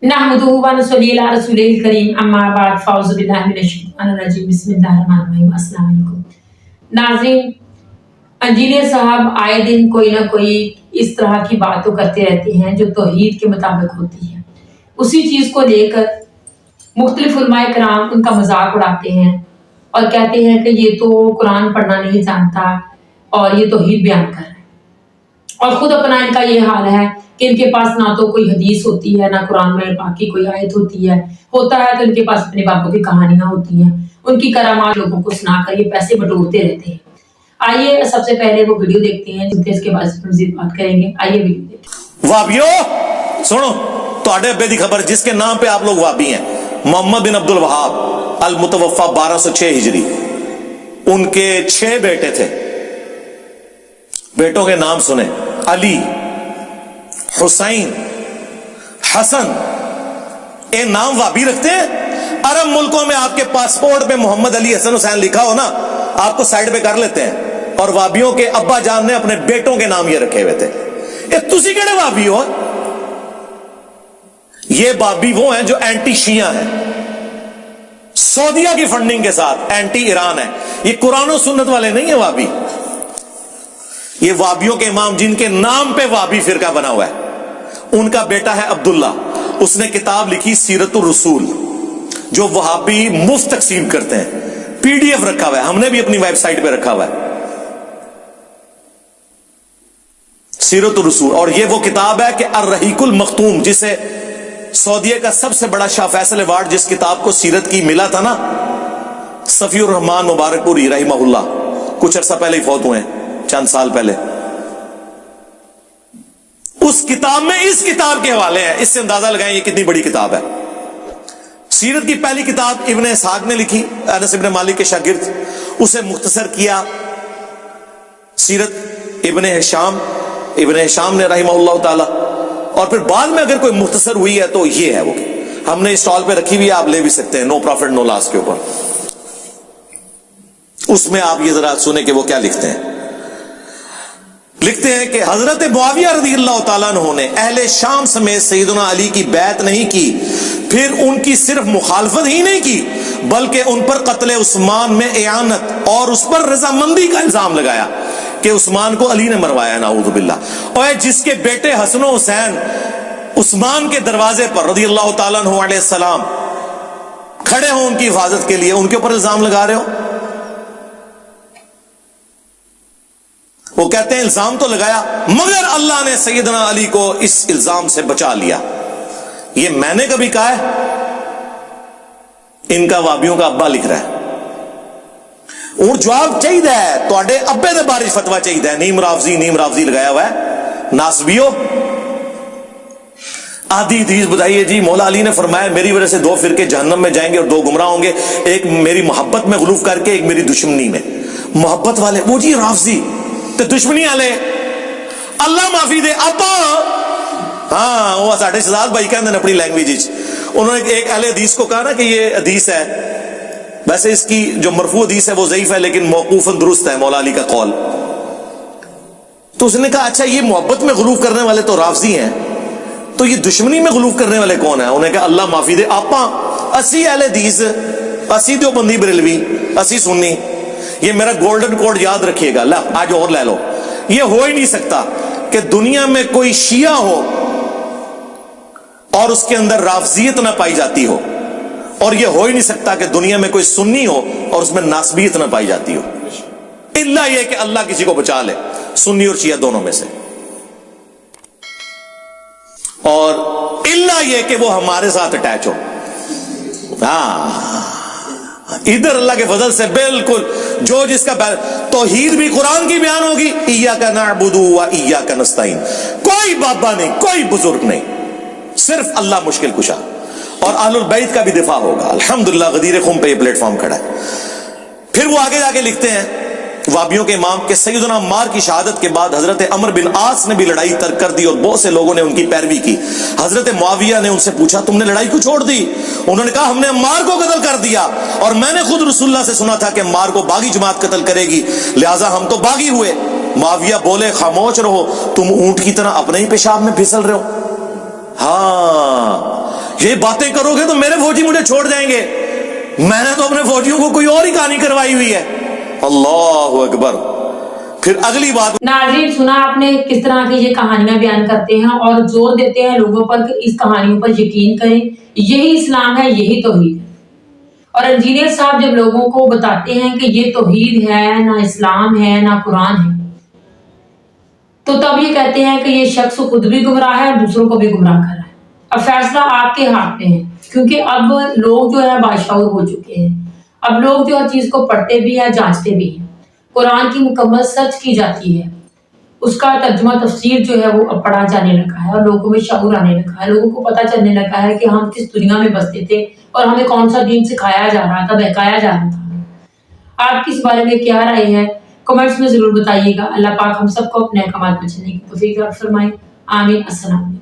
नहमदुहु व नसल्ली अला रसूलिल करीम अम्मा बाद फ़ाउज़ु बिल्लाहि मिनश शैतानिर रजीम बिस्मिल्लाहिर रहमानिर रहीम। अस्सलाम वालेकुम नाज़रीन, अंजीर साहब आए दिन कोई ना कोई इस तरह की बात तो करते रहते हैं जो तौहीद के मुताबिक होती है। उसी चीज़ को लेकर मुख्तलिफ उलमाए कराम उनका मजाक उड़ाते हैं और कहते हैं कि ये तो कुरान पढ़ना नहीं जानता और ये तौहीद बयान कर रहा है। और ख़ुद अपना इनका ये हाल है कि इनके पास ना तो कोई हदीस होती है, ना कुरान में पाक की कोई आयत होती है, होता है तो इनके पास अपने बापों की कहानियां होती हैं, उनकी करामात लोगों को सुनाकर ये पैसे बटोरते रहते हैं। आइए सबसे पहले वो वीडियो देखते हैं, जिसके इसके बाद मज़ीद बात करेंगे। आइए वीडियो देखते हैं। वाबियो सुनो, तो अब्बे दी खबर जिसके नाम पे आप लोग वाबी हैं, मोहम्मद बिन अब्दुल वहाब अल मुतवफ़ा 1206 हिजरी। उनके 6 बेटे थे। बेटों के नाम सुने, अली, हुसैन, हसन। ये नाम वाबी रखते हैं। अरब मुल्कों में आपके पासपोर्ट पे मोहम्मद अली हसन हुसैन लिखा हो ना, आपको साइड पे कर लेते हैं। और वाबियों के अब्बा जान ने अपने बेटों के नाम ये रखे हुए थे। ये तुसी केड़े वाबी हो? ये वाबी वो हैं जो एंटी शिया हैं, सऊदिया की फंडिंग के साथ एंटी ईरान है। ये कुरान और सुन्नत वाले नहीं है वाबी। ये वाबियों के इमाम जिनके नाम पे वाबी फिरका बना हुआ है, उनका बेटा है अब्दुल्ला। उसने किताब लिखी सीरतुर रसूल, जो वहाबी मुफ्त तकसीम करते हैं। पीडीएफ रखा हुआ है, हमने भी अपनी वेबसाइट पे रखा हुआ है, सीरतुर रसूल। और ये वो किताब है कि अर्रहीकुल मख्तूम, जिसे सऊदीया का सबसे बड़ा शाह फैसल अवार्ड जिस किताब को सीरत की मिला था ना, सफीउर रहमान मुबारकपुरी रहिमहुल्लाह, कुछ अरसा पहले ही फौत हुए हैं, चंद साल पहले। उस किताब में इस किताब के हवाले हैं। इससे अंदाजा लगाएं ये कितनी बड़ी किताब है। सीरत की पहली किताब इब्न इसहाक ने लिखी, अनस इब्न मालिक के शागिर्द। उसे मुख्तसर किया सीरत इब्न हिशाम ने रहिमहुल्लाह ताला। और फिर बाद में अगर कोई मुख्तसर हुई है तो ये है वो, हमने स्टॉल पे रखी हुई है, आप ले भी सकते हैं, नो प्रॉफिट नो लॉस के ऊपर। उसमें आप ये जरा सुने कि वो क्या लिखते हैं। लिखते हैं कि हजरत मुआविया रज़ियल्लाहु ताला अन्हु ने अहले शाम समेत सैयदना अली की बैत नहीं की, फिर उनकी सिर्फ मुखालफत ही नहीं की, बल्कि उन पर कत्ल उस्मान में इयानत और उस पर रजामंदी का इल्जाम लगाया कि उस्मान को अली ने मरवाया, नाऊज़ु बिल्लाह। और जिसके बेटे हसन हुसैन उस्मान के दरवाजे पर रज़ियल्लाहु ताला अन्हु अलैहि सलाम खड़े हो उनकी हिफाजत के लिए, उनके ऊपर इल्जाम लगा रहे हो। वो कहते हैं इल्जाम तो लगाया, मगर अल्लाह ने सैयदना अली को इस इल्जाम से बचा लिया। ये मैंने कभी कहा है? इनका वाबियों का अब्बा लिख रहा है। और जवाब चाहिए है, तो अब्बे दे बारे फतवा चाहिए। नीम रावजी लगाया हुआ है। नासबियो आधी हदीस बताइए जी, मौला अली ने फरमाया मेरी वजह से 2 फिरके जहन्नम में जाएंगे और 2 गुमराह होंगे, एक मेरी मोहब्बत में गुलूफ करके, एक मेरी दुश्मनी में। मोहब्बत वाले वो जी रावजी, तो दुश्मनी वाले अल्लाह माफी दे अब्बा। हाँ, वो साढ़े शहजाद भाई कहते हैं अपनी लैंग्वेज। उन्होंने एक अहले हदीस को कहा ना कि ये हदीस है, वैसे इसकी जो मरफू हदीस है वो ज़ईफ है, लेकिन मौकूफन दुरुस्त है, मौला अली का कौल। तो उसने कहा अच्छा, ये मोहब्बत में गुलूफ करने वाले तो रावजी हैं, तो ये दुश्मनी में गुलूफ करने वाले कौन है? उन्हें कहा अल्लाह माफी दे आपा, असी अहले हदीस, असी देवबंदी बरेलवी, असी सुन्नी। ये मेरा गोल्डन कोड याद रखिएगा। ला आज और ले लो। ये हो ही नहीं सकता कि दुनिया में कोई शिया हो और उसके अंदर राफजियत ना पाई जाती हो, और ये हो ही नहीं सकता कि दुनिया में कोई सुन्नी हो और उसमें नासबियत ना पाई जाती हो, इल्ला ये कि अल्लाह किसी को बचा ले, सुन्नी और शिया दोनों में से, और इल्ला ये कि वो हमारे साथ अटैच हो। हाँ, इधर अल्लाह के फजल से बिल्कुल जो जिसका तौहीद भी कुरान की बयान होगी, इय्याका नअबुदु व इय्याका नस्तईन। कोई बाबा नहीं, कोई बुजुर्ग नहीं, सिर्फ अल्लाह मुश्किल कुशा। और अहलुल बैत का भी दिफा होगा। अल्हम्दुलिल्लाह गदीर खुम पे ये प्लेटफॉर्म खड़ा है। फिर वो आगे जाके लिखते हैं वाबियों के इमाम के सैयदना अम्मार की शहादत के बाद हजरत अमर बिन आस ने भी लड़ाई तर्क कर दी और बहुत से लोगों ने उनकी पैरवी की। हजरत मुआविया ने उनसे पूछा तुमने लड़ाई क्यों छोड़ दी? उन्होंने कहा हमने अम्मार को कत्ल कर दिया और मैंने खुद रसूलुल्लाह से सुना था कि अम्मार को बागी जमात कत्ल करेगी, लिहाजा हम तो बागी हुए। मुआविया बोले खामोश रहो, तुम ऊंट की तरह अपने ही पेशाब में फिसल रहे हो। हाँ, یہ باتیں کرو گے تو میرے فوجی مجھے چھوڑ جائیں گے. میں نے تو اپنے فوجیوں کو کوئی اور ہی کہانی کروائی ہوئی ہے. اللہ اکبر. پھر اگلی بات. ناظرین سنا آپ نے کس طرح کی یہ کہانیاں بیان کرتے ہیں اور زور دیتے ہیں لوگوں پر کہ اس کہانیوں پر یقین کریں, یہی اسلام ہے, یہی توحید ہے. اور انجینئر صاحب جب لوگوں کو بتاتے ہیں کہ یہ توحید ہے, نہ اسلام ہے, نہ قرآن ہے, تو تب یہ کہتے ہیں کہ یہ شخص خود بھی گمراہ ہے اور دوسروں کو بھی گمراہ کر رہا ہے. اب فیصلہ آپ کے ہاتھ میں ہے, کیونکہ اب لوگ جو ہے باشعور ہو چکے ہیں. اب لوگ جو ہر چیز کو پڑھتے بھی ہیں, جانچتے بھی ہیں. قرآن کی مکمل سچ کی جاتی ہے, اس کا ترجمہ تفسیر جو ہے وہ اب پڑھا جانے لگا ہے اور لوگوں میں شعور آنے لگا ہے. لوگوں کو پتہ چلنے لگا ہے کہ ہم کس دنیا میں بستے تھے اور ہمیں کون سا دین سکھایا جا رہا تھا, بہکایا جا رہا تھا. آپ کی اس بارے میں کیا رائے ہے کمنٹس میں ضرور بتائیے گا. اللہ پاک ہم سب کو اپنے احکامات پر چلنے کی توفیق عطا فرمائے. آمین. السلام علیکم.